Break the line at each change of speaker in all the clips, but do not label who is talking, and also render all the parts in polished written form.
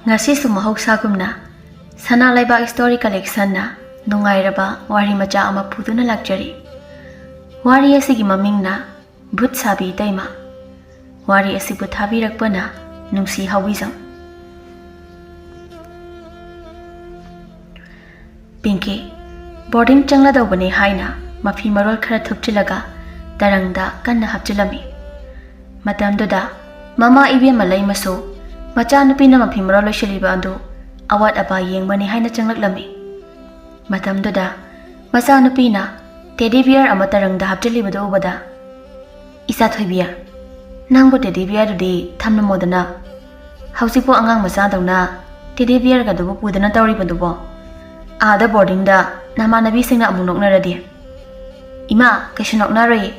Ngasisu mahaugsagumna sana laibak story collection na nungairaba wari macha ama puduna lakjari. Wari asigi mamingna Bhoot Sabi Eteima. Wari asibu thabirakpana Nungshi Haobijam. Pinky boarding changladawbani haina mafi marol khara thupchilaga tarangda kanna hapchilami. Matamduda mama ibema laimasu macha nupina mafi marol loishiliba adu awat apa yengbani haina changlaklami. Matamduda macha nupina teddy bear ama tarangda hapchilibadu ubada isa thoibiya nangbo teddy bear dudi thamna modana hausipo angang macha dawna teddy bear ga dubu pudana tawribadubo ada boarding da namanabi singna amu noknaradi ima kaisu noknaroi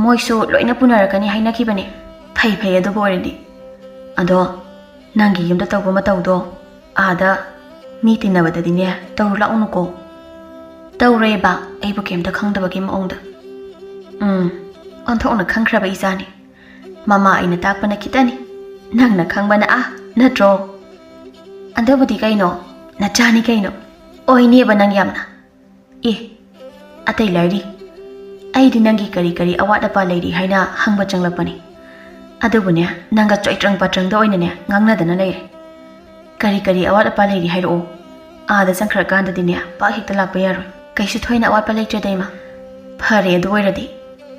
moisu loina punarakani haina kibani phai phai adu boirdi ado nangi yumda tawba matawdo ada mi tinabadadine tawla unuko tawreba aibu kemda khangdabagi maongda onthokna khangkraba isani mama aina takpana kitani nangna khangbana natro andabudi kaino nachani kaino oine banang yamna atai lairi aidi nangi kari kari awat apa lairi haina hangba changlapani adubune nanga choitrang patrang da oinane ngangna dana leire kari kari awat apa lairi hairo ada changkhra kanda dine pa hikta lakpa yaro kaisu thoina awat pa leiktre daima phare adu oiradi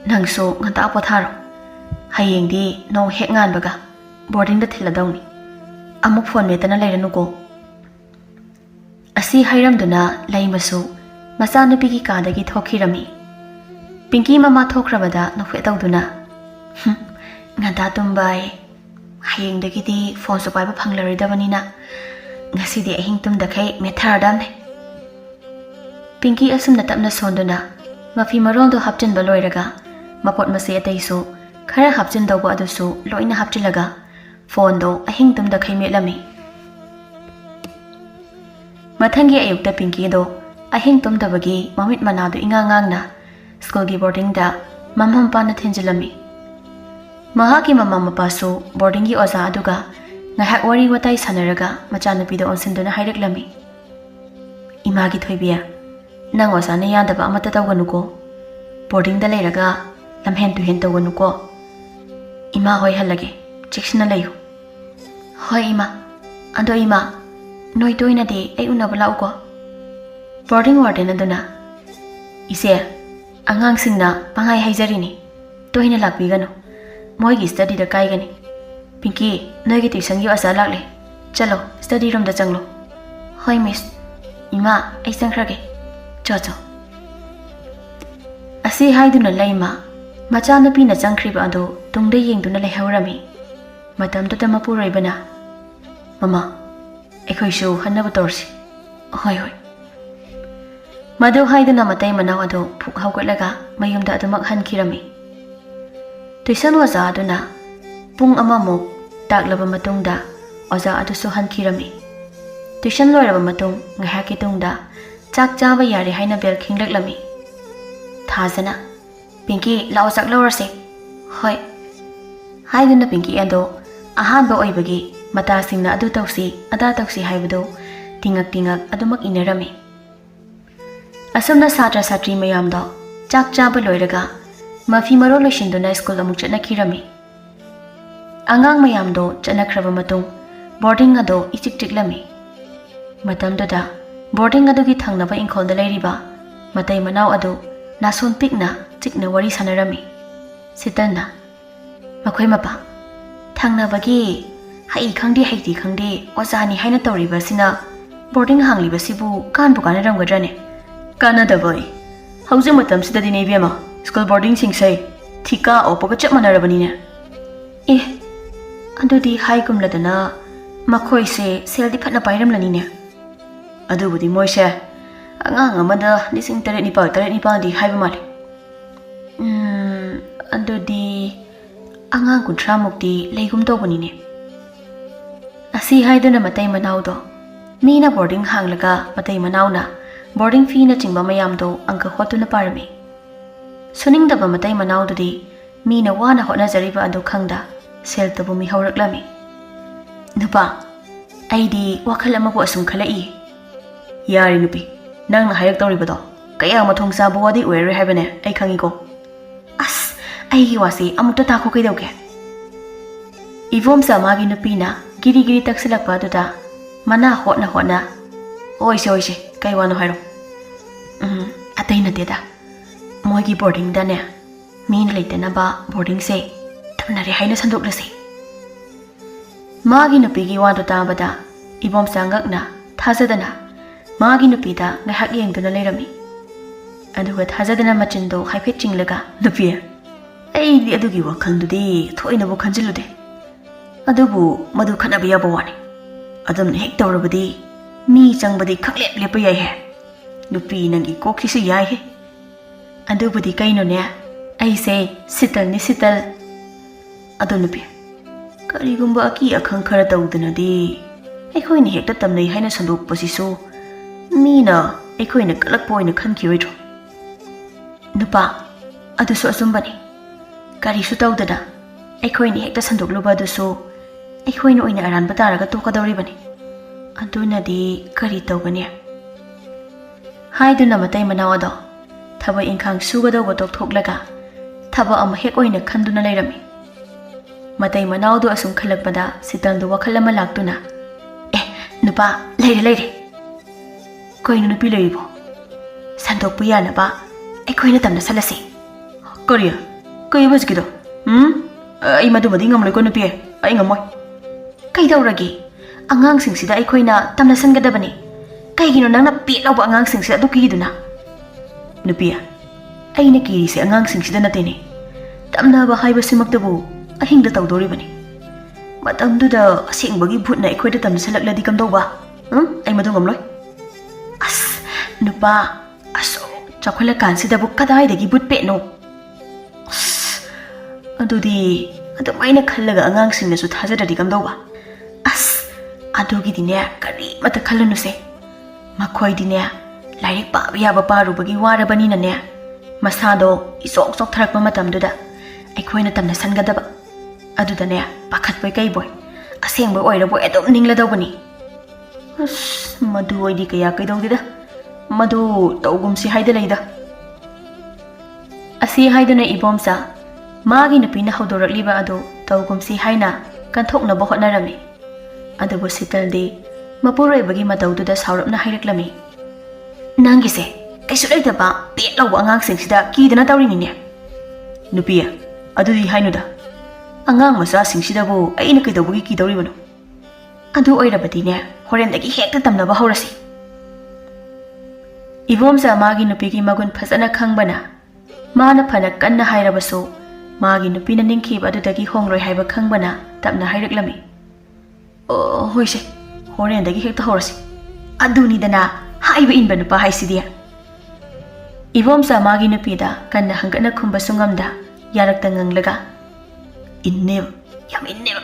nangso nganta potharo hayengdi no hek ngan baga boarding da thiladawni amuk phone metana leiranuko asi hairamduna laimasu macha nupigi kadagi thokhirami. Pinky mama thokrabada nokhe tawduna nganta tumbai hayengdagidi phone so paiba phanglaroidabanina ngasidi ahing tumdakhai metharadamne. Pinky asumna tapna sonduna mafi maroldo hapchinba loiraga mapot mase ataisu khara hapchin dawba adusu loina hapchilaga phone do ahing tumdakhai metlami. Mathangi ayukta Pinky do ahing tumdabagi mamit manadu ingangangna school gi boarding da mamam pana thenjilami. Mahaki mama mapasu boarding gi oza aduga ngahak wari watai sanaraga machanupi do onsinduna haireklami. Imagi thoibiya nang oza na yandaba amata tawganuko boarding da leiraga lamhen tu hen tawganuko ima hoi halage cheksina layu. Hoi ima ando ima noi toina de ai unaba lauko boarding warden aduna ise angang singna pangai haijarini toina lakbigano moigi study da kaigani. Pinky noigi tuition gi asa lakle chalo study room da changlo. Hoi miss ima ai sangkrage cho asi haiduna laima macha nupi na changkhriba ado tungde yengduna lehaurami. Matamdu ta mapuroibana mama ekhoisu hanna batorsi hoi madu haiduna matai manau ado phuk hawgalaga mayumda adumak hankirami. Tuition waza aduna pung amamuk taklaba matungda oza adusu hankirami. Tuition loiraba matung ngahaki tungda chak chaba yare haina bel khinglaklami. Thazana Pinky lao sak lorase hoi haiduna Pinky ando ahanba oibagi mata singna adu tawsi ada tawsi haibado tingak adumak inarami. Asumna satra satri mayamdo chak chaba loiraga mafi maro loishinduna school amuk chanakhirami. Angang mayamdo chanakhraba matung boarding ado ichik tiklami. Matamduda boarding adu gi thangnaba ingkholda leiriba matai manau adu nason pikna chikna wari sanarami. Sitanna makhoi mapa thangnabagi hai khangdi haiti khangdi ozani haina tawriba sina boarding hangliba sibu kanbu kanaramgadrane kanadabai hauji matam sida dine bema school boarding sing sai thika opoga chap manarabani ne adudi hai kumladana makhoi se seldi phatna pairamlani ne adubudi moise angang amada lising tare nipal di haiba male adudi angang kunthra mukti leigum tobani ne asi haiduna matai manaudo mina boarding hanglaga matai manauna boarding fee na chingba mayamdo angka hotuna parami. Suningdaba matai manaududi mina wana hotna jariba adu khangda sel tabu mi hawraklami. Nupa ꯑꯩꯗꯤ ꯋꯥꯈꯜ ꯑꯃꯕꯨ ꯑꯁꯨꯝ ꯈꯜꯂꯛꯏ ꯌꯥꯔꯤ ꯅꯨꯄꯤ ꯅꯪꯅ ꯍꯥꯏꯔꯛꯇꯧꯔꯤꯕꯗꯣ ꯀꯌꯥ ꯃꯊꯣꯡ ꯆꯥꯕ ꯋꯥꯗꯤ ꯑꯣꯏꯔꯔꯣꯏ ꯍꯥꯏꯕꯅꯦ ꯑꯩ ꯈꯪꯉꯤꯀꯣ ꯑꯁ ꯑꯩꯒꯤ ꯋꯥꯁꯤ ꯑꯃꯨꯛꯇ ꯇꯥꯈꯣ ꯀꯩꯗꯧꯒꯦ ꯏꯕꯣꯝꯆꯥ ꯃꯥꯒꯤ ꯅꯨꯄꯤꯅ ꯒꯤꯔꯤ ꯒꯤꯔꯤ ꯇꯛꯁꯤꯜꯂꯛꯄ ꯑꯗꯨꯗ ꯃꯅꯥ ꯍꯣꯠꯅ ꯍꯣꯠꯅ ꯑꯣꯏꯁꯦ ꯀꯩ ꯋꯥꯅꯣ ꯍꯥꯏꯔꯣ ꯑꯇꯩ ꯅꯠꯇꯦꯗ ꯃꯣꯏꯒꯤ ꯕꯣꯔꯗꯤꯡꯗꯅꯦ ꯃꯤꯅ ꯂꯩꯇꯅꯕ ꯕꯣꯔꯗꯤꯡꯁꯦ ꯊꯝꯅꯔꯦ ꯍꯥꯏꯅ ꯁꯟꯗꯣꯛꯂꯁꯤ ꯃꯥꯒꯤ ꯅꯨꯄꯤꯒꯤ ꯋꯥꯗꯨ ꯇꯥꯕꯗ ꯏꯕꯣꯝꯆꯥ ꯉꯛꯅ ꯊꯥꯖꯗꯅ ꯃꯥꯒꯤ ꯅꯨꯄꯤꯗ ꯉꯥꯏꯍꯥꯛ ꯌꯦꯡꯗꯨꯅ ꯂꯩꯔꯝꯃꯤ ꯑꯗꯨꯒ ꯊꯥꯖꯗꯅ ꯃꯆꯤꯟꯗꯣ ꯍꯥꯏꯐꯦꯠ ꯆꯤꯡꯂꯒ ꯅꯨꯄꯤ ꯑꯩꯗꯤ ꯑꯗꯨꯒꯤ ꯋꯥꯈꯜꯗꯨꯗꯤ ꯊꯣꯏꯅꯕꯨ ꯈꯟꯖꯤꯜꯂꯨꯗꯦ ꯑꯗꯨꯕꯨ ꯃꯗꯨ ꯈꯠꯅꯕ ꯌꯥꯕ ꯋꯥꯅꯤ ꯑꯗꯨꯝꯅ ꯍꯦꯛ ꯇꯧꯔꯕꯗꯤ ꯃꯤ ꯆꯪꯕꯗꯤ ꯈꯪꯂꯦꯞ ꯂꯦꯞꯄ ꯌꯥꯏꯍꯦ ꯅꯨꯄꯤ ꯅꯪꯒꯤ ꯀꯣꯛꯁꯤꯁꯨ ꯌꯥꯏꯍꯦ ꯑꯗꯨꯕꯨꯗꯤ ꯀꯩꯅꯣꯅꯦ ꯑꯩꯁꯦ ꯁꯤꯇꯜꯅꯤ ꯁꯤꯇꯜ ꯑꯗꯣ ꯅꯨꯄꯤ ꯀꯔꯤꯒꯨꯝꯕ ꯑꯀꯤ ꯑꯈꯪ ꯈꯔ ꯇꯧꯗꯅꯗꯤ ꯑꯩꯈꯣꯏꯅ ꯍꯦꯛꯇ ꯇꯝꯅꯩ ꯍꯥꯏꯅ ꯁꯟꯗꯣꯛꯄꯁꯤꯁꯨ ꯃꯤꯅ ꯑꯩꯈꯣꯏꯅ ꯀꯜꯂꯛꯄ ꯑꯣꯏꯅ ꯈꯟꯈꯤꯔꯣꯏꯗ꯭ꯔꯣ ꯅꯨꯄꯥ ꯑꯗꯨꯁꯨ ꯑꯆꯨꯝꯕꯅꯤ ꯀꯔꯤꯁꯨ ꯇꯧꯗꯅ ꯑꯩꯈꯣꯏꯅ ꯍꯦꯛꯇ ꯁꯟꯗꯣꯛꯂꯨꯕ ꯑꯗꯨꯁꯨ ꯑꯩꯈꯣꯏꯅ ꯑꯣꯏꯅ ꯑꯔꯥꯟꯕ ꯇꯥꯔꯒ ꯇꯣꯛꯀꯗꯧꯔꯤꯕꯅꯤ ꯑꯗꯨꯅꯗꯤ ꯀꯔꯤ ꯇꯧꯒꯅꯤ ꯍꯥꯏꯗꯨꯅ ꯃꯇꯩ ꯃꯅꯥꯎ ꯑꯗꯣ ꯊꯕꯛ ꯏꯪꯈꯥꯡ ꯁꯨꯒꯗꯧꯕ ꯇꯣꯛꯊꯣꯛꯂꯒ ꯊꯕꯛ ꯑꯃ ꯍꯦꯛ ꯑꯣꯏꯅ ꯈꯟꯗꯨꯅ ꯂꯩꯔꯝꯃꯤ ꯃꯇꯩ ꯃꯅꯥꯎꯗꯨ ꯑꯁꯨꯝ ꯈꯜꯂꯛꯄꯗ ꯁꯤꯇꯜꯗꯨ ꯋꯥꯈꯜ ꯑꯃ ꯂꯥꯛꯇꯨꯅ ꯅꯨꯄꯥ ꯂꯩꯔꯦ ꯀꯩꯅꯣ ꯅꯨꯄꯤ ꯂꯩꯔꯤꯕꯣ ꯁꯟꯗꯣꯛꯄ ꯌꯥꯅꯕ ꯑꯩꯈꯣꯏꯅ ꯇꯝꯅꯁꯜꯂꯁꯤ ꯀꯩ ꯍꯧꯖꯤꯛꯀꯤꯗꯣ ꯑꯩ ꯃꯗꯨꯃꯗꯤ ꯉꯝꯂꯣꯏꯀꯣ ꯅꯨꯄꯤ ꯑꯩ ꯉꯝꯃꯣꯏ ꯀꯩꯗꯧꯔꯒꯦ ꯑꯉꯥꯡꯁꯤꯡꯁꯤꯗ ꯑꯩꯈꯣꯏꯅ ꯇꯝꯅꯁꯟꯒꯗꯕꯅꯤ ꯀꯩꯒꯤꯅꯣ ꯅꯪꯅ ꯄꯦꯠ ꯂꯥꯎꯕ ꯑꯉꯥꯡꯁꯤꯡꯁꯤꯗ ꯑꯗꯨ ꯀꯤꯗꯨꯅ ꯅꯨꯄꯤ ꯑꯩꯅ ꯀꯤꯔꯤꯁꯦ ꯑꯉꯥꯡꯁꯤꯡꯁꯤꯗ ꯅꯠꯇꯦꯅꯦ ꯇꯝꯅꯕ ꯍꯥꯏꯕꯁꯤꯃꯛꯇꯕꯨ ꯑꯍꯤꯡꯗ ꯇꯧꯗꯣꯔꯤꯕꯅꯤ ꯃꯇꯝꯗꯨꯗ ꯑꯁꯦꯡꯕꯒꯤ ꯚꯨꯠꯅ ꯑꯩꯈꯣꯏꯗ ꯇꯝꯅꯁꯜꯂꯛꯂꯗꯤ ꯀꯝꯗꯧꯕ ꯑꯩ ꯃꯗꯨ ꯉꯝꯂꯣꯏ ꯑꯁ ꯅꯨꯄꯥ ꯑꯁꯨꯛ ꯆꯥꯎꯈꯠꯂꯀꯥꯟꯁꯤꯗꯕꯨ ꯀꯗꯥꯏꯗꯒꯤ ꯚꯨꯠ ꯄꯦꯠꯅꯣ ꯑꯗꯨꯗꯤ ꯑꯗꯨꯃꯥꯏꯅ ꯈꯜꯂꯒ ꯑꯉꯥꯡꯁꯤꯡꯅꯁꯨ ꯊꯥꯖꯗ꯭ꯔꯗꯤ ꯀꯝꯗꯧꯕ ꯑꯗꯨꯒꯤꯗꯤꯅꯦ ꯀꯔꯤꯃꯠꯇ ꯈꯜꯂꯨꯅꯨꯁꯦ ꯃꯈꯣꯏꯗꯤꯅꯦ ꯂꯥꯏꯔꯤꯛ ꯄꯥꯕ ꯌꯥꯕ ꯄꯥꯔꯨꯕꯒꯤ ꯋꯥꯔꯕꯅꯤꯅꯅꯦ ꯃꯁꯥꯗꯣ ꯏꯆꯣꯛ ꯆꯣꯛꯊꯔꯛꯄ ꯃꯇꯝꯗꯨꯗ ꯑꯩꯈꯣꯏꯅ ꯇꯝꯅꯁꯟꯒꯗꯕ ꯑꯗꯨꯗꯅꯦ ꯄꯥꯈꯠꯄꯣꯏ ꯀꯩꯕꯣꯏ ꯑꯁꯦꯡꯕ ꯑꯣꯏꯔꯕꯣꯏ ꯑꯗꯨꯝ ꯅꯤꯡꯂꯗꯧꯕꯅꯤ ꯃꯗꯨ ꯑꯣꯏꯗꯤ ꯀꯌꯥ ꯀꯩꯗꯧꯗꯦꯗ ꯃꯗꯨ ꯇꯧꯒꯨꯝꯁꯤ ꯍꯥꯏꯗ ꯂꯩꯗ ꯑꯁꯤ ꯍꯥꯏꯗꯨꯅ ꯏꯕꯣꯝꯆꯥ ꯃꯥꯒꯤ ꯅꯨꯄꯤꯅ ꯍꯧꯗꯣꯔꯛꯂꯤꯕ ꯑꯗꯨ ꯇꯧꯒꯨꯝꯁꯤ ꯍꯥꯏꯅ ꯀꯟꯊꯣꯛꯅꯕ ꯍꯣꯠꯅꯔꯝꯃꯤ ꯑꯗꯨꯕꯨ ꯁꯤꯇꯜꯗꯤ ꯃꯄꯨꯔꯣꯏꯕꯒꯤ ꯃꯇꯧꯗꯨꯗ ꯁꯥꯎꯔꯞꯅ ꯍꯥꯏꯔꯛꯂꯝꯃꯤ ꯅꯪꯒꯤꯁꯦ ꯀꯩꯁꯨ ꯂꯩꯇꯕ ꯄꯦꯠ ꯂꯧꯕ ꯑꯉꯥꯡꯁꯤꯡꯁꯤꯗ ꯀꯤꯗꯅ ꯇꯧꯔꯤꯅꯤꯅꯦ ꯅꯨꯄꯤ ꯑꯗꯨꯗꯤ ꯍꯥꯏꯅꯨꯗ ꯑꯉꯥꯡ ꯃꯆꯥꯁꯤꯡꯁꯤꯗꯕꯨ ꯑꯩꯅ ꯀꯩꯗꯧꯕꯒꯤ ꯀꯤꯗꯧꯔꯤꯕꯅꯣ ꯑꯗꯨ ꯑꯣꯏꯔꯕꯗꯤꯅꯦ ꯍꯣꯔꯦꯟꯗꯒꯤ ꯍꯦꯛꯇ ꯇꯝꯅꯕ ꯍꯧꯔꯁꯤ ꯏꯕꯣꯝꯆꯥ ꯃꯥꯒꯤ ꯅꯨꯄꯤꯒꯤ ꯃꯒꯨꯟ ꯐꯖꯅ ꯈꯪꯕꯅ ꯃꯥꯅ ꯐꯅ ꯀꯟꯅ ꯍꯥꯏꯔꯕꯁꯨ ꯃꯥꯒꯤ ꯅꯨꯄꯤꯅ ꯅꯤꯡꯈꯤꯕ ꯑꯗꯨꯗꯒꯤ ꯍꯣꯡꯂꯣꯏ ꯍꯥꯏꯕ ꯈꯪꯕꯅ ꯇꯞꯅ ꯍꯥꯏꯔꯛꯂꯝꯃꯤ ꯍꯣꯏꯁꯦ ꯍꯣꯔꯦꯟꯗꯒꯤ ꯍꯦꯛꯇ ꯍꯧꯔꯁꯤ ꯑꯗꯨꯅꯤꯗꯅ ꯍꯥꯏꯕ ꯏꯟꯕ ꯅꯨꯄꯥ ꯍꯥꯏꯁꯤꯗꯤ ꯏꯕꯣꯝꯆꯥ ꯃꯥꯒꯤ ꯅꯨꯄꯤꯗ ꯀꯟꯅ ꯍꯪꯒꯠꯅ ꯈꯨꯝꯕꯁꯨ ꯉꯝꯗ ꯌꯥꯔꯛꯇ ꯉꯪꯂꯒ ꯏꯟꯅꯦꯕ ꯌꯥꯝ ꯏꯟꯅꯦꯕ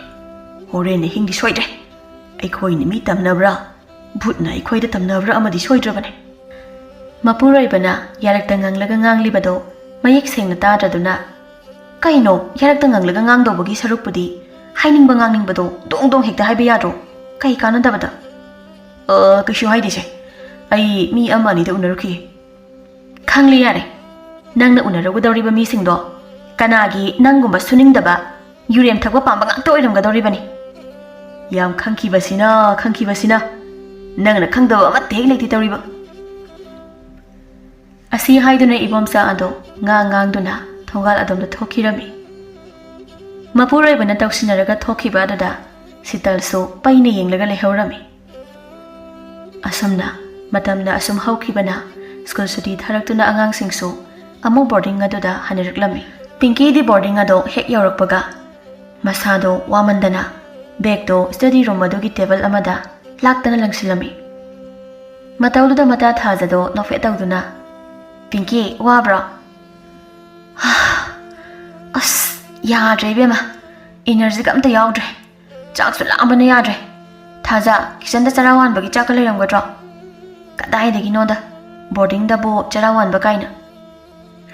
ꯍꯣꯔꯦꯟ ꯑꯍꯤꯡꯗꯤ ꯁꯣꯏꯗ꯭ꯔꯦ ꯑꯩꯈꯣꯏꯅ ꯃꯤ ꯇꯝꯅꯕ꯭ꯔꯥ ꯚꯨꯠꯅ ꯑꯩꯈꯣꯏꯗ ꯇꯝꯅꯕ꯭ꯔꯥ ꯑꯃꯗꯤ ꯁꯣꯏꯗ꯭ꯔꯕꯅꯦ ꯃꯄꯨꯔꯣꯏꯕꯅ ꯌꯥꯔꯛꯇ ꯉꯪꯂꯒ ꯉꯥꯡꯂꯤꯕꯗꯣ ꯃꯌꯦꯛ ꯁꯦꯡꯅ ꯇꯥꯗ꯭ꯔꯗꯨꯅ ꯀꯩꯅꯣ ꯌꯥꯔꯛꯇ ꯉꯪꯂꯒ ꯉꯥꯡꯗꯧꯕꯒꯤ ꯁꯔꯨꯛꯄꯨꯗꯤ ꯍꯥꯏꯅꯤꯡꯕ ꯉꯥꯡꯅꯤꯡꯕꯗꯣ ꯗꯣꯡ ꯗꯣꯡ ꯍꯦꯛꯇ ꯍꯥꯏꯕ ꯌꯥꯗ꯭ꯔꯣ ꯀꯩ ꯀꯥꯟꯅꯗꯕꯗ ꯀꯩꯁꯨ ꯍꯥꯏꯗꯦꯁꯦ ꯑꯩ ꯃꯤ ꯑꯃ ꯑꯅꯤꯗ ꯎꯅꯔꯨꯈꯤꯒꯦ ꯈꯪꯂꯦ ꯌꯥꯔꯦ ꯅꯪꯅ ꯎꯅꯔꯨꯒꯗꯧꯔꯤꯕ ꯃꯤꯁꯤꯡꯗꯣ ꯀꯅꯥꯒꯤ ꯅꯪꯒꯨꯝꯕ ꯁꯨꯅꯤꯡꯗꯕ ꯌꯨꯔꯦꯝ ꯊꯛꯄ ꯄꯥꯝꯕ ꯉꯥꯛꯇ ꯑꯣꯏꯔꯝꯒꯗꯧꯔꯤꯕꯅꯤ ꯌꯥꯝ ꯈꯪꯈꯤꯕꯁꯤꯅ ꯅꯪꯅ ꯈꯪꯗꯕ ꯑꯃꯠꯇ ꯍꯦꯛ ꯂꯩꯇꯦ ꯇꯧꯔꯤꯕ ꯑꯁꯤ ꯍꯥꯏꯗꯨꯅ ꯏꯕꯣꯝꯆꯥ ꯑꯗꯣ ꯉꯥꯡꯗꯨꯅ ꯊꯣꯡꯒꯥꯜ ꯑꯗꯣꯝꯗ ꯊꯣꯛꯈꯤꯔꯝꯃꯤ ꯃꯄꯨꯔꯣꯏꯕꯅ ꯇꯧꯁꯤꯟꯅꯔꯒ ꯊꯣꯛꯈꯤꯕ ꯑꯗꯨꯗ ꯁꯤꯇꯜꯁꯨ ꯄꯩꯅ ꯌꯦꯡꯂꯒ ꯂꯩꯍꯧꯔꯝꯃꯤ ꯑꯁꯨꯝꯅ ꯃꯇꯝꯅ ꯑꯁꯨꯝ ꯍꯧꯈꯤꯕꯅ ꯁ꯭ꯀꯨꯜ ꯁꯨꯇꯤ ꯊꯥꯔꯛꯇꯨꯅ ꯑꯉꯥꯡꯁꯤꯡꯁꯨ ꯑꯃꯨꯛ ꯕꯣꯔꯗꯤꯡ ꯑꯗꯨꯗ ꯍꯟꯅꯔꯛꯂꯝꯃꯤ ꯄꯤꯡꯀꯤꯗꯤ ꯕꯣꯔꯗꯤꯡ ꯑꯗꯣ ꯍꯦꯛ ꯌꯧꯔꯛꯄꯒ ꯃꯁꯥꯗꯣ ꯋꯥꯃꯟꯗꯅ ꯕꯦꯒꯇꯣ ꯁ꯭ꯇꯗꯤ ꯔꯨꯝ ꯑꯗꯨꯒꯤ ꯇꯦꯕꯜ ꯑꯃꯗ ꯂꯥꯛꯇꯅ ꯂꯪꯁꯤꯜꯂꯝꯃꯤ ꯃꯇꯧꯗꯨꯗ ꯃꯇꯥ ꯊꯥꯖꯗꯣ ꯅꯣꯛꯐꯦꯠ ꯇꯧꯗꯨꯅ ꯄꯤꯡꯀꯤ ꯋꯥꯕ꯭ꯔꯣ ꯑꯁ ꯌꯥꯗ꯭ꯔꯦ ꯏꯕꯦꯝꯃ ꯏꯅꯔꯖꯤꯒ ꯑꯝꯇ ꯌꯥꯎꯗ꯭ꯔꯦ ꯆꯥꯛꯁꯨ ꯂꯥꯝꯕꯅ ꯌꯥꯗ꯭ꯔꯦ ꯊꯥꯖ ꯀꯤꯆꯟꯗ ꯆꯔꯥ ꯋꯥꯟꯕꯒꯤ ꯆꯥꯛꯀ ꯂꯩꯔꯝꯒꯗ꯭ꯔꯣ ꯀꯗꯥꯏꯗꯒꯤꯅꯣꯗ ꯕꯣꯔꯗꯤꯡꯗꯕꯨ ꯆꯔꯥ ꯋꯥꯟꯕ ꯀꯥꯏꯅ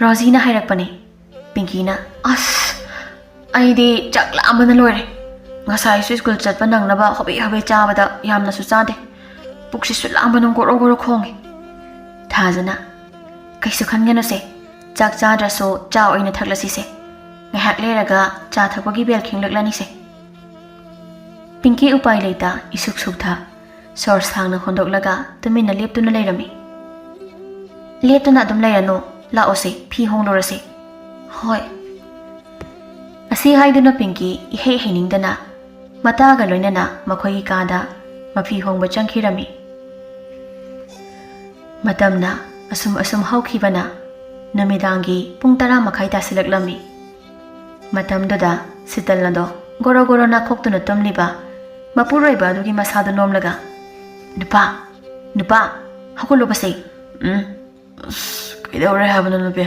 ꯔꯣꯖꯤꯅ ꯍꯥꯏꯔꯛꯄꯅꯤ ꯄꯤꯡꯀꯤꯅ ꯑꯁ ꯑꯩꯗꯤ ꯆꯥꯛ ꯂꯥꯝꯕꯅ ꯂꯣꯏꯔꯦ Ngasai school chatpa nangnaba hobi hobi chabada yamnasu chade. Puksisu lambanung goro goro khongi. Thajana kaisu khangena se chak chadrasu cha oina thaklasi se. Ngahak leraga cha thakpagi bel khinglaklani se. Pinky upai leita isuk sukha sor sangna hondoklaga tumina leptuna leirami. Leptuna adum leirano lao se phi honglorase. Hoi. Asi haiduna Pinky ihe hiningdana mataga loinana makhoi kada mafi hongba changkhirami. Matamna asum haukhibana namidangi pung 10 makhai tasilaklami. Matamdada sitalnado goro goro na khoktuna tomliba mapuroiba adugi masada nomlaga nupa hakulo base kaidawre habana nupe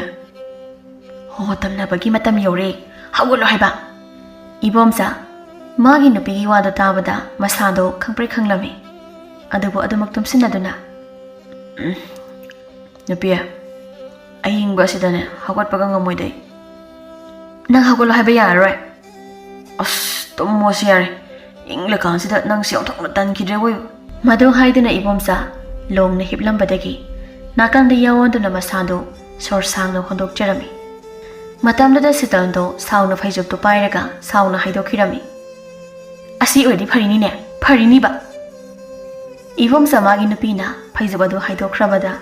ho tamna bagi matam yore hagulo haiba ibomsa magi nupi wada tabada masado khangpre khanglami adubu adumak tumsinaduna nupi ayingba sidane hagot paga ngamoidai nang hagulo haiba yaroi tomo siare ingla kansida nang siong thokna tan kidre woi madu haiduna ibomsa longna hiplambadagi nakanda yawonduna masado sor sangna hondok jerami matamda sitando sauna faijok to pairaga sauna haidokhirami asi oidi pharini ne pharini ba ibomsa magi nupina faijabadu haidokhrabada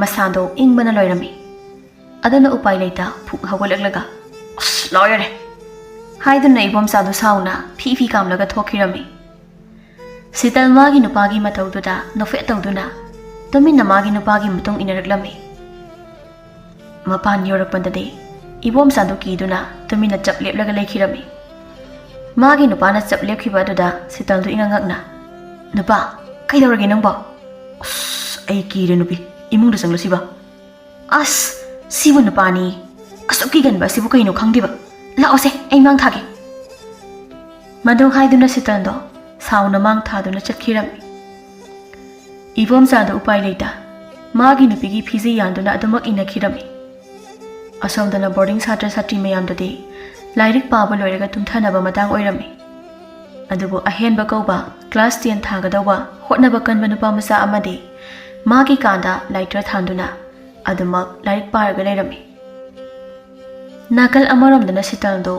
masado ingbana loirami adana upai leita phuk hawalaklaga loyare haiduna ibomsa do sauna phi kamlaga thokhirami sital magi nupagi mataududa nofe tauduna tuminna magi nupagi mutung inaraklami mapan yorakpandade ibomsa do kiduna tuminna chap leplaga lekhirami magi nupana chap lepkhiba aduda sital do ingangakna nupa kaidawrage nangba ai kire nupi imungda sanglasiba sibu nupani asuki ganba sibu kaino khangdiba laose ai mang thage madu haiduna sitando sauna mang thaduna chakhirami ibomsa do upai leita magi nupigi phiji yanduna adumak inakhirami asomdana boarding satra satri mayamdadi lairik paba loiraga tumthanaba matang oirami adubu ahenba kauba class 10 thagadawa hotnaba kanba nupa masa amadi magi kanda lighter thanduna adumak lairik paraga leirami nakal amaromdana sitaldo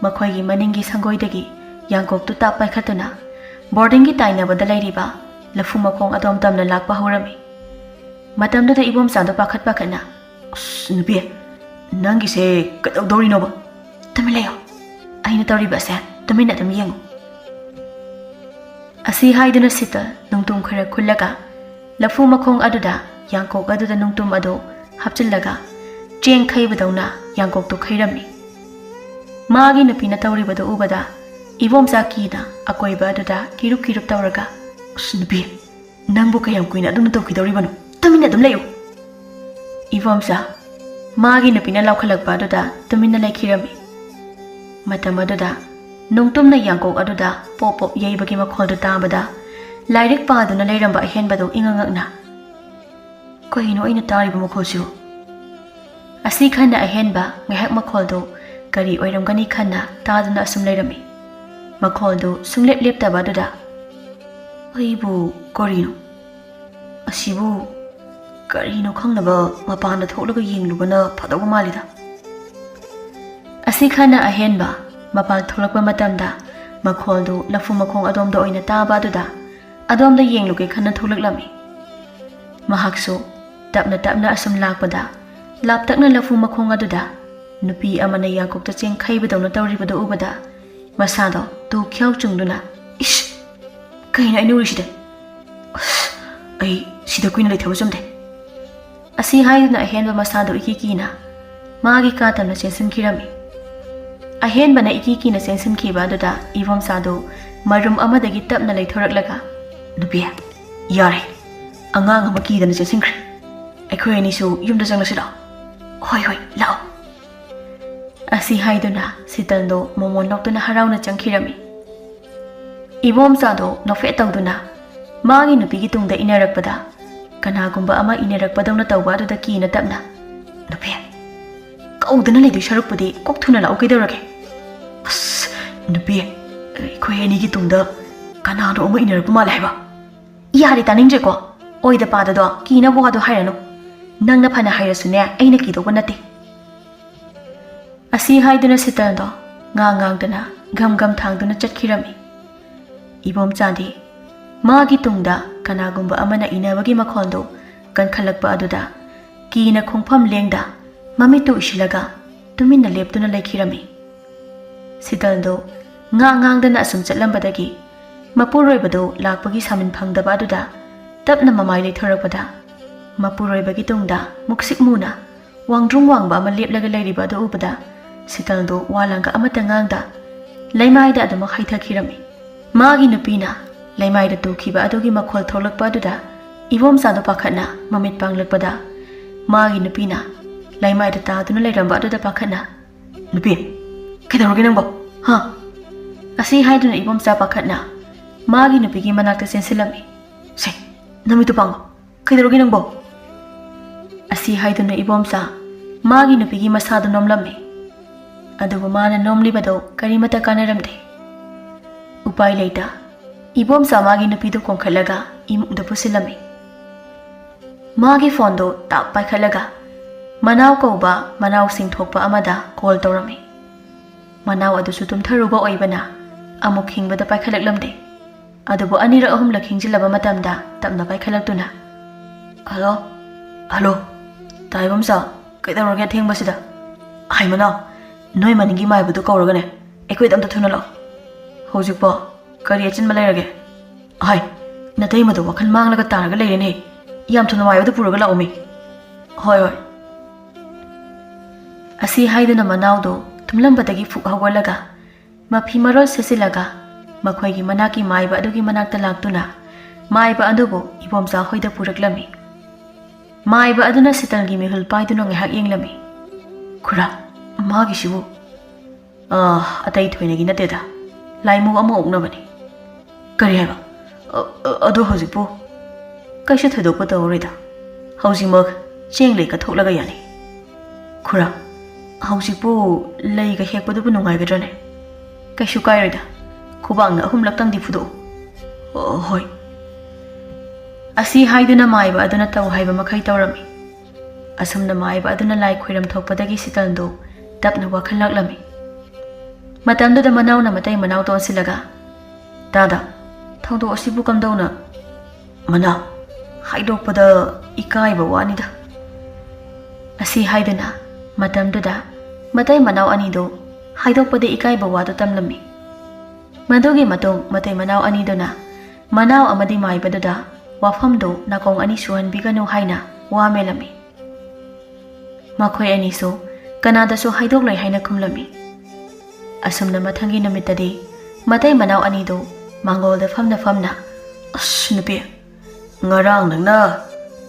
makhoigi maningi sangoidagi yangkok tu tap paikhatuna boarding gi tainabada leiriba lafu makhong adom tamna lakpa horami matamda da ibom sando pakhat pakhana nubi nangi se kadawdori no ba tamilayo aina tawriba se tamina tam yengu asi haiduna sital nungtum khara khullaga lafu makhong aduda yangkok aduda nungtum ado hapchillaga cheng khaibadawna yangkok to khairami magi nupina tawribada ubada ibomsa kina akoiba aduda kirup tawraga nubi nangbu kayam kuina adum tawkidawribano tamina dum layo ibomsa magi nupina laukhalakpa aduda tumina laikhirami matam aduda nungtumna yangkok aduda pop yeibagi makhol tabada lairik paduna leiramba ahenbado ingangakna koino ina tariba makholsiu asi khana ahenba ngahak makholdo kari oiramgani khana taduna asum leirami makholdo sunglep leptaba aduda aibu korino asibu karino khangnaba mapanda tholaga yenglubana phadawa malida asi khana ahenba mapan tholakpa matamda makholdo lafu makhong adomda oina taba aduda adomda yengluge khana tholaklami mahakso tapna asum lakpada laptakna lafu makhong aduda nupi amana yangkokta cheng khaibadawna tawribada ubada masado tu khyau chungduna ish kaina inurishide ai sida kuina leithabu chumde asi haiduna ahenba masado ikikina magi katamna chensimkhirami ahenbana ikikina chensimkhiba aduda ibomsado marum amadagi tapna leithoraklaga nupi yare angang ama kidana chensimkhre aikhoi anisu yumda changlasida hoi lao asi haiduna sitando momon loktuna harauna changkhirami ibomsado nofe tawduna magi nupigi tungda inarakpada kanagumba ama inarakpadawna tawba aduda kina tapna nupi kaudana leidu sharukpudi kokthuna lao kaidawrage nupi ꯑꯩꯈꯣꯏ ꯑꯅꯤꯒꯤ ꯇꯨꯡꯗ ꯀꯅꯥꯅꯣ ꯑꯃ ꯏꯟꯅꯔꯛꯄ ꯃꯥꯜꯂꯦ ꯍꯥꯏꯕ ꯌꯥꯔꯦ ꯇꯥꯅꯤꯡꯗ꯭ꯔꯦꯀꯣ ꯑꯣꯏꯗ ꯄꯥꯗꯗꯣ ꯀꯤꯅꯕ ꯋꯥꯗꯣ ꯍꯥꯏꯔꯅꯨ ꯅꯪꯅ ꯐꯅ ꯍꯥꯏꯔꯁꯨꯅꯦ ꯑꯩꯅ ꯀꯤꯗꯧꯕ ꯅꯠꯇꯦ ꯑꯁꯤ ꯍꯥꯏꯗꯨꯅ ꯁꯤꯇꯜꯗꯣ ꯉꯥꯡꯗꯅ ꯒꯝ ꯒꯝ ꯊꯥꯡꯗꯨꯅ ꯆꯠꯈꯤꯔꯝꯃꯤ ꯏꯕꯣꯝꯆꯥꯗꯤ ꯃꯥꯒꯤ ꯇꯨꯡꯗ ꯀꯅꯥꯒꯨꯝꯕ ꯑꯃꯅ ꯏꯅꯕꯒꯤ ꯃꯈꯣꯟꯗꯣ ꯀꯟꯈꯠꯂꯛꯄ ꯑꯗꯨꯗ ꯀꯤꯅ ꯈꯣꯡꯐꯝ ꯂꯦꯡꯗ ꯃꯃꯤꯠꯇꯨ ꯎꯏꯁꯤꯜꯂꯒ ꯇꯨꯃꯤꯟꯅ ꯂꯦꯞꯇꯨꯅ ꯂꯩꯈꯤꯔꯝꯃꯤ ꯁꯤꯇꯜꯗꯣ ꯉꯥꯡꯗꯅ ꯑꯁꯨꯝ ꯆꯠꯂꯝꯕꯗꯒꯤ ꯃꯄꯨꯔꯣꯏꯕꯗꯣ ꯂꯥꯛꯄꯒꯤ ꯁꯥꯃꯤꯟ ꯐꯪꯗꯕ ꯑꯗꯨꯗ ꯇꯞꯅ ꯃꯃꯥꯏ ꯂꯩꯊꯣꯔꯛꯄꯗ ꯃꯄꯨꯔꯣꯏꯕꯒꯤ ꯇꯨꯡꯗ ꯃꯨꯛꯁꯤꯛ ꯃꯨꯅ ꯋꯥꯡꯗ꯭ꯔꯨꯡ ꯋꯥꯡꯕ ꯑꯃ ꯂꯦꯞꯂꯒ ꯂꯩꯔꯤꯕ ꯑꯗꯨ ꯎꯕꯗ ꯁꯤꯇꯜꯗꯣ ꯋꯥ ꯂꯥꯡꯒ ꯑꯃꯠꯇ ꯉꯥꯡꯗ ꯂꯩꯃꯥꯏꯗ ꯑꯗꯨꯃꯛ ꯍꯩꯊꯈꯤꯔꯝꯃꯤ ꯃꯥꯒꯤ ꯅꯨꯄꯤꯅ ꯂꯩꯃꯥꯏꯗ ꯇꯨꯈꯤꯕ ꯑꯗꯨꯒꯤ ꯃꯈꯣꯜ ꯊꯣꯛꯂꯛꯄ ꯑꯗꯨꯗ ꯏꯕꯣꯝꯆꯥꯗꯣ ꯄꯥꯈꯠꯅ ꯃꯃꯤꯠ ꯄꯥꯡꯂꯛꯄꯗ ꯃꯥꯒꯤ ꯅꯨꯄꯤꯅ ꯂꯩꯃꯥꯏꯗ ꯇꯥꯗꯨꯅ ꯂꯩꯔꯝꯕ ꯑꯗꯨꯗ ꯄꯥꯈꯠꯅ ꯅꯨꯄꯤ ꯀꯩꯗꯧꯔꯒꯦ ꯅꯪꯕꯣ ꯍꯥ ꯑꯁꯤ ꯍꯥꯏꯗꯨꯅ ꯏꯕꯣꯝꯆꯥ ꯄꯥꯈꯠꯅ ꯃꯥꯒꯤ ꯅꯨꯄꯤꯒꯤ ꯃꯅꯥꯛꯇ ꯆꯦꯟꯁꯤꯜꯂꯝꯃꯤ ꯁꯦ ꯅꯨꯃꯤꯠꯇꯨ ꯄꯥꯡꯉꯣ ꯀꯩꯗꯧꯔꯒꯦ ꯅꯪꯕꯣ ꯑꯁꯤ ꯍꯥꯏꯗꯨꯅ ꯏꯕꯣꯝꯆꯥ ꯃꯥꯒꯤ ꯅꯨꯄꯤꯒꯤ ꯃꯁꯥꯗꯨ ꯅꯣꯝꯂꯝꯃꯤ ꯑꯗꯨꯕꯨ ꯃꯥꯅ ꯅꯣꯝꯂꯤꯕꯗꯣ ꯀꯔꯤꯃꯠꯇ ꯀꯥꯟꯅꯔꯝꯗꯦ ꯎꯄꯥꯏ ꯂꯩꯇ ꯏꯕꯣꯝꯆꯥ ꯃꯥꯒꯤ ꯅꯨꯄꯤꯗꯨ ꯈꯣꯡꯈꯠꯂꯒ ꯏꯃꯨꯡꯗ ꯄꯨꯁꯤꯜꯂꯝꯃꯤ ꯃꯥꯒꯤ ꯐꯣꯟꯗꯣ ꯇꯥꯛ ꯄꯥꯏꯈꯠꯂꯒ ꯃꯅꯥꯎ ꯀꯧꯕ ꯃꯅꯥꯎꯁꯤꯡ ꯊꯣꯛꯄ ꯑꯃꯗ ꯀꯣꯜ ꯇꯧꯔꯝꯃꯤ ꯃꯅꯥꯎ ꯑꯗꯨꯁꯨ ꯇꯨꯝꯊꯔꯨꯕ ꯑꯣꯏꯕꯅ ꯑꯃꯨꯛ ꯍꯤꯡꯕꯗ ꯄꯥꯏꯈꯠꯂꯛꯂꯝꯗꯦ ꯑꯗꯨꯕꯨ ꯑꯅꯤꯔꯛ ꯑꯍꯨꯝꯂꯛ ꯍꯤꯡꯖꯤꯜꯂꯕ ꯃꯇꯝꯗ ꯇꯞꯅ ꯄꯥꯏꯈꯠꯂꯛꯇꯨꯅ ꯍꯜꯂꯣ ꯍꯜꯂꯣ ꯇꯥꯏꯕꯝꯆꯥ ꯀꯩꯗꯧꯔꯒꯦ ꯑꯊꯦꯡꯕꯁꯤꯗ ꯍꯥꯏ ꯃꯅꯥꯎ ꯅꯣꯏ ꯃꯅꯤꯡꯒꯤ ꯃꯥꯏꯕꯗꯨ ꯀꯧꯔꯒꯅꯦ ꯑꯩꯈꯣꯏꯗ ꯑꯝꯇ ꯊꯨꯅ ꯂꯥꯛꯑꯣ ꯍꯧꯖꯤꯛꯄꯣ ꯀꯔꯤ ꯑꯆꯤꯟꯕ ꯂꯩꯔꯒꯦ ꯍꯥꯏ ꯅꯇꯩꯃꯗꯣ ꯋꯥꯈꯜ ꯃꯥꯡꯂꯒ ꯇꯥꯔꯒ ꯂꯩꯔꯦꯅꯦ ꯌꯥꯝ ꯊꯨꯅ ꯃꯥꯏꯕꯗꯨ ꯄꯨꯔꯒ ꯂꯥꯛꯑꯣꯃꯤ ꯍꯣꯏ ꯑꯁꯤ ꯍꯥꯏꯗꯨꯅ ꯃꯅꯥꯎꯗꯣ ꯇꯨꯝꯂꯝꯕꯗꯒꯤ ꯐꯨꯛ ꯍꯧꯒꯠꯂꯒ ꯃꯐꯤ ꯃꯔꯣꯜ ꯁꯦꯠꯆꯤꯜꯂꯒ ꯃꯈꯣꯏꯒꯤ ꯃꯅꯥꯛꯀꯤ ꯃꯥꯏꯕ ꯑꯗꯨꯒꯤ ꯃꯅꯥꯛꯇ ꯂꯥꯛꯇꯨꯅ ꯃꯥꯏꯕ ꯑꯗꯨꯕꯨ ꯏꯕꯣꯝꯆꯥ ꯍꯣꯏꯗ ꯄꯨꯔꯛꯂꯝꯃꯤ ꯃꯥꯏꯕ ꯑꯗꯨꯅ ꯁꯤꯇꯜꯒꯤ ꯃꯤꯍꯨꯜ ꯄꯥꯏꯗꯨꯅ ꯉꯥꯏꯍꯥꯛ ꯌꯦꯡꯂꯝꯃꯤ ꯈꯨꯔꯥ ꯃꯥꯒꯤꯁꯤꯕꯨ ꯑꯇꯩ ꯊꯣꯏꯅꯒꯤ ꯅꯠꯇꯦꯗ ꯂꯥꯏꯃꯨ ꯑꯃ ꯑꯣꯛꯅꯕꯅꯤ ꯀꯔꯤ ꯍꯥꯏꯕ ꯑꯗꯣ ꯍꯧꯖꯤꯛꯄꯨ ꯀꯩꯁꯨ ꯊꯣꯏꯗꯣꯛꯄ ꯇꯧꯔꯣꯏꯗ ꯍꯧꯖꯤꯛꯃꯛ ꯆꯦꯡ ꯂꯩ ꯀꯠꯊꯣꯛꯂꯒ ꯌꯥꯅꯤ ꯈꯨꯔꯥ ꯍꯧꯖꯤꯛꯄꯨ ꯂꯩꯒ ꯍꯦꯛꯄꯗꯨꯕꯨ ꯅꯨꯡꯉꯥꯏꯒꯗ꯭ꯔꯅꯦ ꯀꯩꯁꯨ ꯀꯥꯏꯔꯣꯏꯗ ꯈꯨꯕꯥꯡꯅ 3ꯂꯛꯇꯪꯗꯤ ꯐꯨꯗꯣꯛꯎ ꯍꯣꯏ ꯑꯁꯤ ꯍꯥꯏꯗꯨꯅ ꯃꯥꯏꯕ ꯑꯗꯨꯅ ꯇꯧ ꯍꯥꯏꯕ ꯃꯈꯩ ꯇꯧꯔꯝꯃꯤ ꯑꯁꯨꯝꯅ ꯃꯥꯏꯕ ꯑꯗꯨꯅ ꯂꯥꯏ ꯈꯣꯏꯔꯝ ꯊꯣꯛꯄꯗꯒꯤ ꯁꯤꯇꯜꯗꯣ ꯇꯞꯅ ꯋꯥꯈꯜ ꯂꯥꯛꯂꯝꯃꯤ ꯃꯇꯝꯗꯨꯗ ꯃꯅꯥꯎꯅ ꯃꯇꯩ ꯃꯅꯥꯎ ꯇꯣꯟꯁꯤꯜꯂꯒ ꯗꯥꯗꯥ ꯊꯧꯗꯣꯛ ꯑꯁꯤꯕꯨ ꯀꯝꯗꯧꯅ ꯃꯅꯥꯎ ꯍꯥꯏꯗꯣꯛꯄꯗ ꯏꯀꯥꯏꯕ ꯋꯥꯅꯤꯗ ꯑꯁꯤ ꯍꯥꯏꯗꯨꯅ ꯃꯇꯝꯗꯨꯗ ꯃꯇꯩ ꯃꯅꯥꯎ ꯑꯅꯤꯗꯣ ꯍꯥꯏꯗꯣꯛꯄꯗ ꯏꯀꯥꯏꯕ ꯋꯥꯗꯨ ꯇꯝꯂꯝꯃꯤ ꯃꯗꯨꯒꯤ ꯃꯇꯨꯡ ꯃꯇꯩ ꯃꯅꯥꯎ ꯑꯅꯤꯗꯨꯅ ꯃꯅꯥꯎ ꯑꯃꯗꯤ ꯃꯥꯏꯕꯗꯨꯗ ꯋꯥꯐꯝꯗꯨ ꯅꯥꯀꯣꯡ ꯑꯅꯤ ꯁꯨꯍꯟꯕꯤꯒꯅꯨ ꯍꯥꯏꯅ ꯋꯥ ꯃꯦꯜꯂꯝꯃꯤ ꯃꯈꯣꯏ ꯑꯅꯤꯁꯨ ꯀꯅꯥꯗꯁꯨ ꯍꯥꯏꯗꯣꯛꯂꯣꯏ ꯍꯥꯏꯅ ꯈꯨꯝꯂꯝꯃꯤ ꯑꯁꯨꯝꯅ ꯃꯊꯪꯒꯤ ꯅꯨꯃꯤꯠꯇꯗꯤ ꯃꯇꯩ ꯃꯅꯥꯎ ꯑꯅꯤꯗꯨ ꯃꯥꯡꯒꯣꯜꯗ ꯐꯝꯅ ꯑꯁ ꯅꯨꯄꯤ ꯉꯔꯥꯡ ꯅꯪꯅ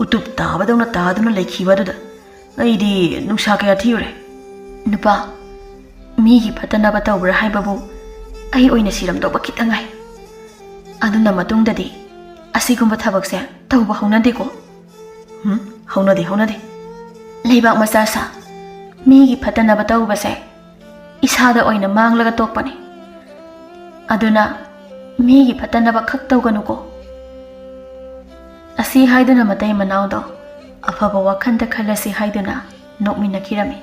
ꯎꯇꯨꯞ ꯇꯥꯕꯗꯧꯅ ꯇꯥꯗꯨꯅ ꯂꯩꯈꯤꯕꯗꯨꯗ ꯑꯩꯗꯤ ꯅꯨꯡꯁꯥ ꯀꯌꯥ ꯊꯤꯎꯔꯦ ꯅꯨꯄꯥ ꯃꯤꯒꯤ ꯐꯠꯇꯅꯕ ꯇꯧꯕ꯭ꯔꯥ ꯍꯥꯏꯕꯕꯨ ꯑꯩ ꯑꯣꯏꯅ ꯁꯤꯔꯝꯗꯧꯕ ꯈꯤꯇꯪ ꯉꯥꯏ ꯑꯗꯨꯅ ꯃꯇꯨꯡꯗꯗꯤ ꯑꯁꯤꯒꯨꯝꯕ ꯊꯕꯛꯁꯦ ꯇꯧꯕ ꯍꯧꯅꯗꯦꯀꯣ ꯍꯧꯅꯗꯦ ꯂꯩꯕꯥꯛ ꯃꯆꯥ ꯁꯥ ꯃꯤꯒꯤ ꯐꯠꯇꯅꯕ ꯇꯧꯕꯁꯦ ꯏꯁꯥꯗ ꯑꯣꯏꯅ ꯃꯥꯡꯂꯒ ꯇꯣꯛꯄꯅꯤ ꯑꯗꯨꯅ ꯃꯤꯒꯤ ꯐꯠꯇꯅꯕ ꯈꯛ ꯇꯧꯒꯅꯨꯀꯣ ꯑꯁꯤ ꯍꯥꯏꯗꯨꯅ ꯃꯇꯩ ꯃꯅꯥꯎꯗꯣ ꯑꯐꯕ ꯋꯥꯈꯟꯗ ꯈꯜꯂꯁꯤ ꯍꯥꯏꯗꯨꯅ ꯅꯣꯛꯃꯤꯟꯅꯈꯤꯔꯝꯃꯤ